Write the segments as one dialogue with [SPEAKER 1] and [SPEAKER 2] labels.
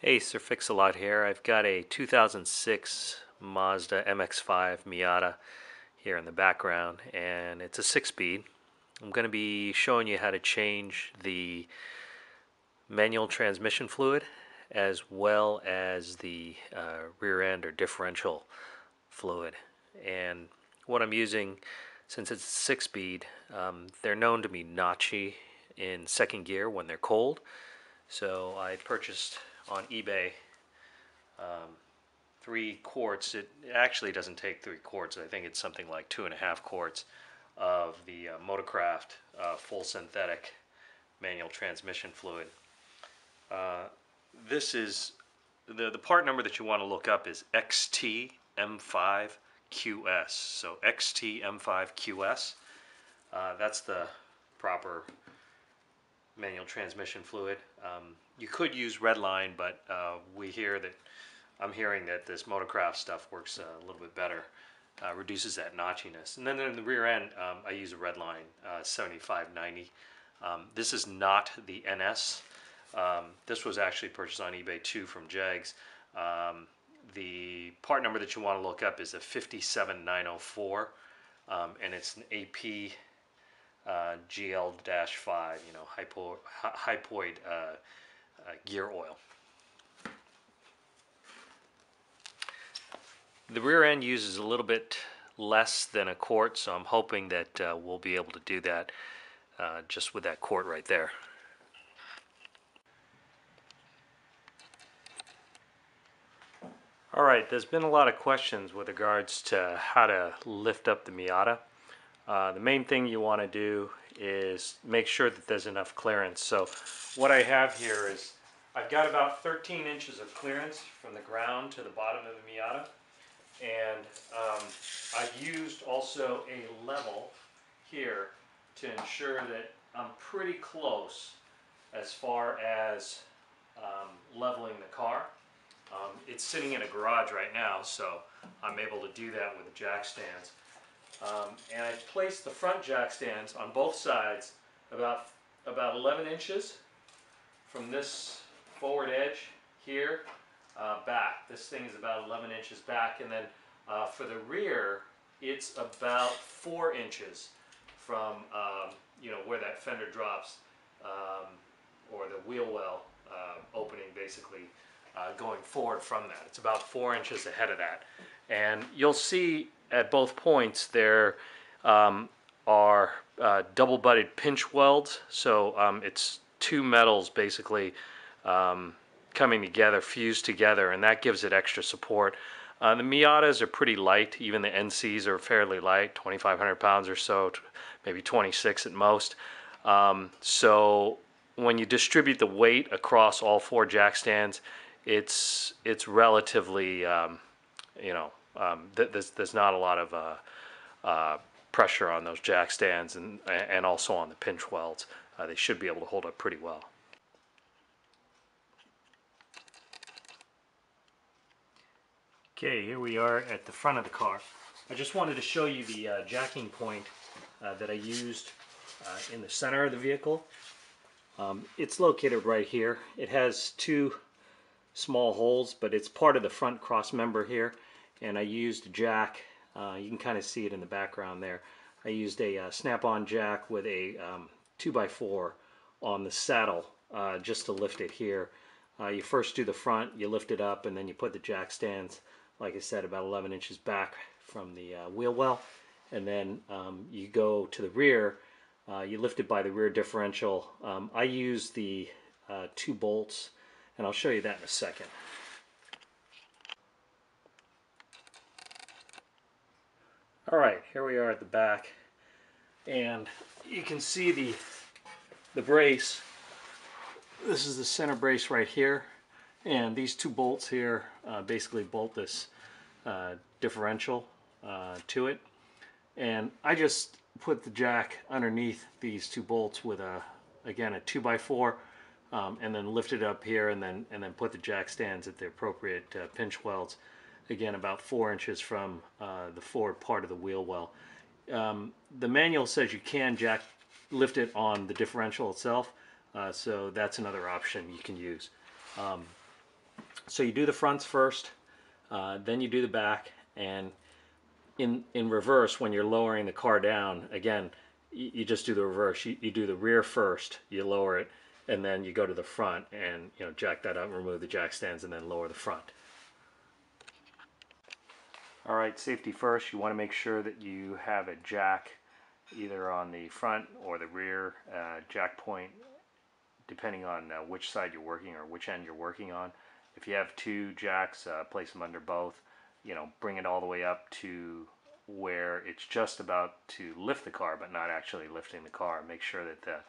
[SPEAKER 1] Hey, Sir Fix-a-Lot here. I've got a 2006 Mazda MX5 Miata here in the background, and it's a 6-speed. I'm going to be showing you how to change the manual transmission fluid as well as the rear end or differential fluid. And what I'm using, since it's a 6-speed, they're known to be notchy in second gear when they're cold. So I purchased on eBay 3 quarts. It actually doesn't take 3 quarts. I think it's something like 2.5 quarts of the Motorcraft full synthetic manual transmission fluid. This is the part number that you want to look up is XT-M5QS. So XT-M5QS. That's the proper manual transmission fluid. You could use Redline, but I'm hearing that this Motorcraft stuff works a little bit better, reduces that notchiness. And then in the rear end, I use a Redline 7590. This is not the NS. This was actually purchased on eBay too from Jags. The part number that you want to look up is a 57904, and it's an AP GL-5, hypoid gear oil. The rear end uses a little bit less than a quart, so I'm hoping that we'll be able to do that just with that quart right there. Alright, there's been a lot of questions with regards to how to lift up the Miata. The main thing you want to do is make sure that there's enough clearance. So what I have here is I've got about 13 inches of clearance from the ground to the bottom of the Miata. And I've used also a level here to ensure that I'm pretty close as far as leveling the car. It's sitting in a garage right now, so I'm able to do that with the jack stands. And I placed the front jack stands on both sides about 11 inches from this forward edge here back. This thing is about 11 inches back, and then for the rear, it's about 4 inches from where that fender drops, or the wheel well opening, basically going forward from that. It's about 4 inches ahead of that, and you'll see at both points there are double-butted pinch welds. So it's two metals basically coming together, fused together, and that gives it extra support. The Miatas are pretty light. Even the NCs are fairly light, 2,500 pounds or so, maybe 26 at most. So when you distribute the weight across all 4 jack stands, it's relatively, there's not a lot of pressure on those jack stands and also on the pinch welds. They should be able to hold up pretty well. Okay, here we are at the front of the car. I just wanted to show you the jacking point that I used in the center of the vehicle. It's located right here. It has 2 small holes, but it's part of the front cross member here, and I used a jack. You can kind of see it in the background there. I used a snap-on jack with a 2x4 on the saddle just to lift it here. You first do the front, you lift it up, and then you put the jack stands, like I said, about 11 inches back from the wheel well, and then you go to the rear. You lift it by the rear differential. I use the 2 bolts, and I'll show you that in a second. Alright, here we are at the back, and you can see the brace. This is the center brace right here, and these 2 bolts here basically bolt this differential to it. And I just put the jack underneath these 2 bolts with again a 2x4, and then lift it up here, and then put the jack stands at the appropriate pinch welds. Again, about 4 inches from the forward part of the wheel well. The manual says you can lift it on the differential itself, so that's another option you can use. So you do the fronts first, then you do the back, and in reverse, when you're lowering the car down, again, you just do the reverse. You do the rear first, you lower it, and then you go to the front and jack that up, remove the jack stands, and then lower the front. All right, safety first. You want to make sure that you have a jack either on the front or the rear jack point, depending on which side you're working or which end you're working on. If you have two jacks, place them under both. Bring it all the way up to where it's just about to lift the car, but not actually lifting the car. Make sure that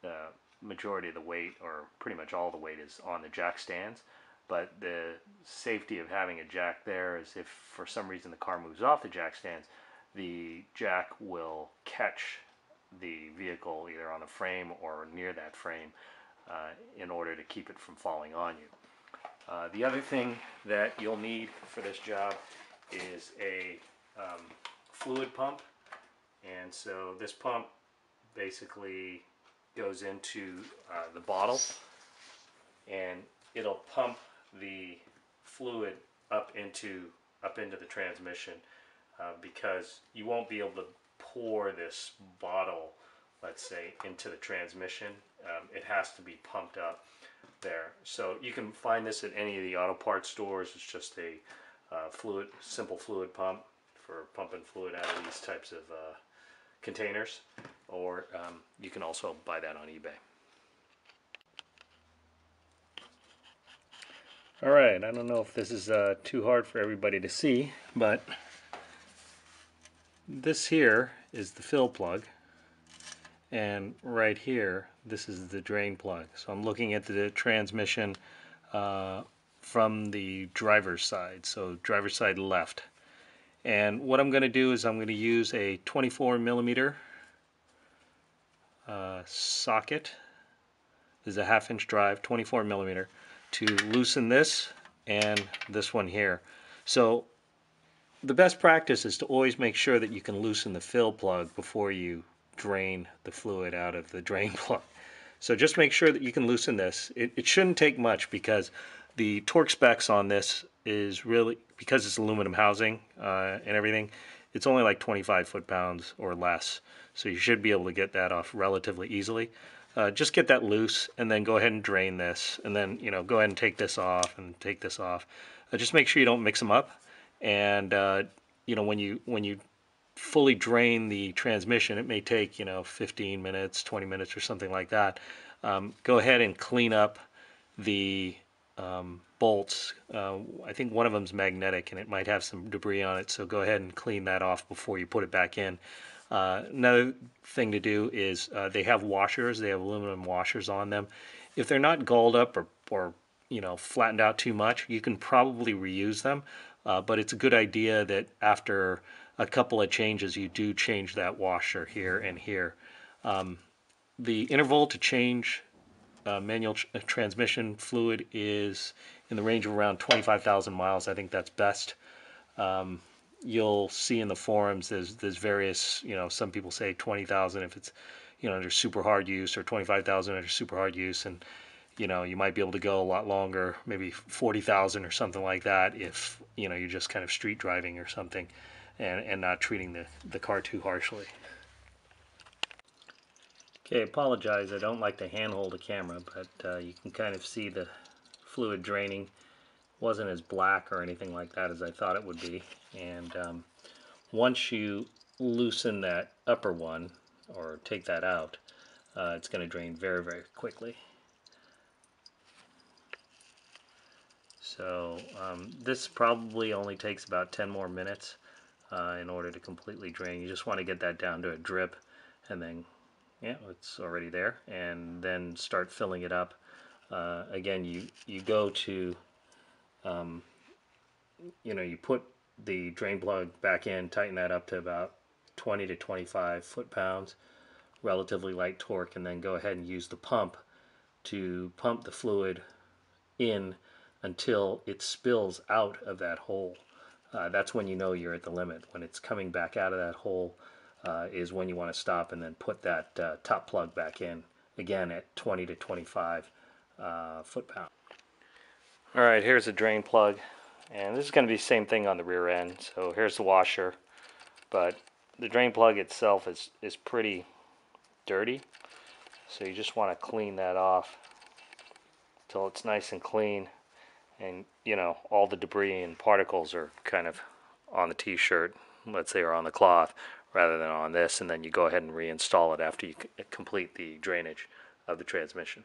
[SPEAKER 1] the majority of the weight, or pretty much all the weight, is on the jack stands. But the safety of having a jack there is if for some reason the car moves off the jack stands, the jack will catch the vehicle either on the frame or near that frame in order to keep it from falling on you. The other thing that you'll need for this job is a fluid pump, and so this pump basically goes into the bottle, and it'll pump the fluid up into the transmission, because you won't be able to pour this bottle, let's say, into the transmission. It has to be pumped up there. So you can find this at any of the auto parts stores. It's just a simple fluid pump for pumping fluid out of these types of containers, or you can also buy that on eBay. Alright, I don't know if this is too hard for everybody to see, but this here is the fill plug, and right here this is the drain plug. So I'm looking at the transmission from the driver's side, so driver's side left. And what I'm going to do is I'm going to use a 24 millimeter socket. This is a 1/2 inch drive, 24 millimeter, to loosen this and this one here. So the best practice is to always make sure that you can loosen the fill plug before you drain the fluid out of the drain plug. So just make sure that you can loosen this. It shouldn't take much, because the torque specs on this is really, because it's aluminum housing and everything, it's only like 25 foot-pounds or less. So you should be able to get that off relatively easily. Just get that loose and then go ahead and drain this, and then go ahead and take this off and take this off. Just make sure you don't mix them up, and when you fully drain the transmission, it may take 15 minutes, 20 minutes, or something like that. Go ahead and clean up the bolts. I think one of them's magnetic and it might have some debris on it, so go ahead and clean that off before you put it back in. Another thing to do is they have washers. They have aluminum washers on them. If they're not galled up or flattened out too much, you can probably reuse them, but it's a good idea that after a couple of changes you do change that washer here and here. The interval to change manual transmission fluid is in the range of around 25,000 miles. I think that's best. You'll see in the forums there's various, some people say 20,000 if it's under super hard use, or 25,000 under super hard use, and you might be able to go a lot longer, maybe 40,000 or something like that, if you're just kind of street driving or something, and not treating the car too harshly. Okay, I apologize, I don't like to handhold a camera, but you can kind of see the fluid draining. Wasn't as black or anything like that as I thought it would be, and once you loosen that upper one, or take that out, it's going to drain very, very quickly. So this probably only takes about 10 more minutes in order to completely drain. You just want to get that down to a drip, and then yeah, it's already there, and then start filling it up. Again, you go to you put the drain plug back in, tighten that up to about 20 to 25 foot-pounds, relatively light torque, and then go ahead and use the pump to pump the fluid in until it spills out of that hole. That's when you know you're at the limit. When it's coming back out of that hole is when you want to stop and then put that top plug back in, again at 20 to 25 foot-pounds. Alright, here's the drain plug, and this is going to be the same thing on the rear end. So here's the washer, but the drain plug itself is pretty dirty, so you just want to clean that off till it's nice and clean, and you know all the debris and particles are kind of on the t-shirt, let's say, or on the cloth, rather than on this, and then you go ahead and reinstall it after you complete the drainage of the transmission.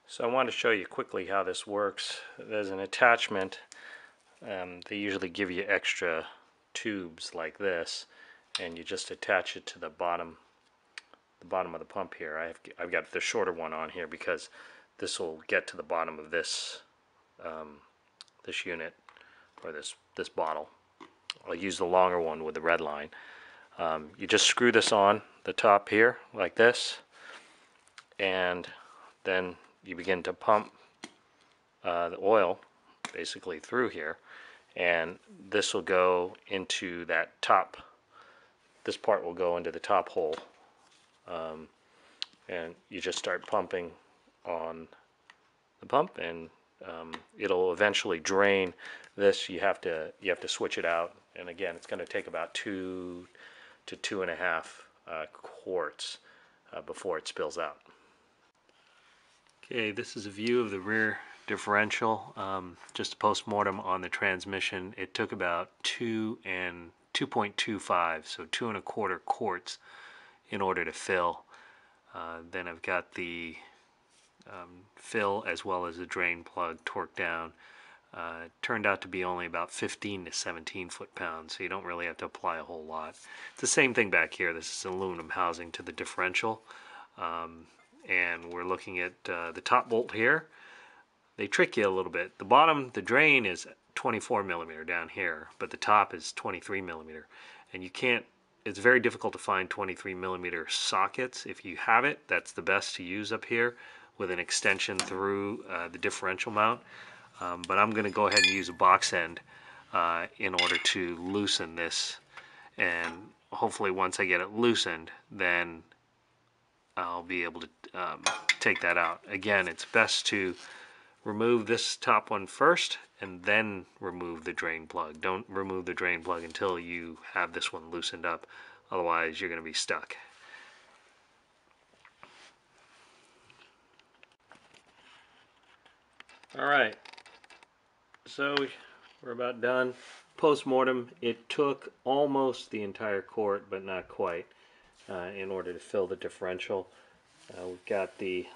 [SPEAKER 1] So I want to show you quickly how this works. There's an attachment. They usually give you extra tubes like this, and you just attach it to the bottom of the pump here. I've got the shorter one on here because this will get to the bottom of this this unit, or this bottle. I'll use the longer one with the red line. You just screw this on the top here like this, and then you begin to pump the oil basically through here, and this will go into that top, this part will go into the top hole, and you just start pumping on the pump, and it'll eventually drain. This you have to switch it out, and again it's going to take about 2 to 2.5 quarts before it spills out. Okay, this is a view of the rear differential. Just a post-mortem on the transmission. It took about 2.25, so 2.25 quarts in order to fill. Then I've got the fill as well as the drain plug torqued down. It turned out to be only about 15 to 17 foot-pounds, so you don't really have to apply a whole lot. It's the same thing back here. This is aluminum housing to the differential. And we're looking at the top bolt here. They trick you a little bit. The bottom, the drain is 24 millimeter down here, but the top is 23 millimeter. And you can't, it's very difficult to find 23 millimeter sockets. If you have it, that's the best to use up here with an extension through the differential mount. But I'm going to go ahead and use a box end in order to loosen this, and hopefully once I get it loosened, then I'll be able to take that out. Again, it's best to remove this top one first and then remove the drain plug. Don't remove the drain plug until you have this one loosened up, otherwise you're going to be stuck. Alright, so we're about done. Post-mortem, it took almost the entire quart, but not quite, in order to fill the differential. We've got the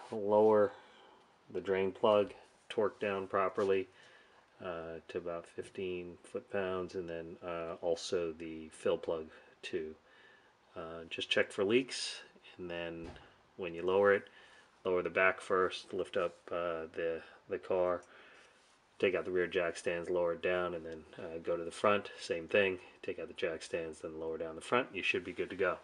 [SPEAKER 1] drain plug torqued down properly to about 15 foot-pounds, and then also the fill plug too. Just check for leaks, and then when you lower it, lower the back first, lift up the car, take out the rear jack stands, lower it down, and then go to the front, same thing, take out the jack stands, then lower down the front. You should be good to go.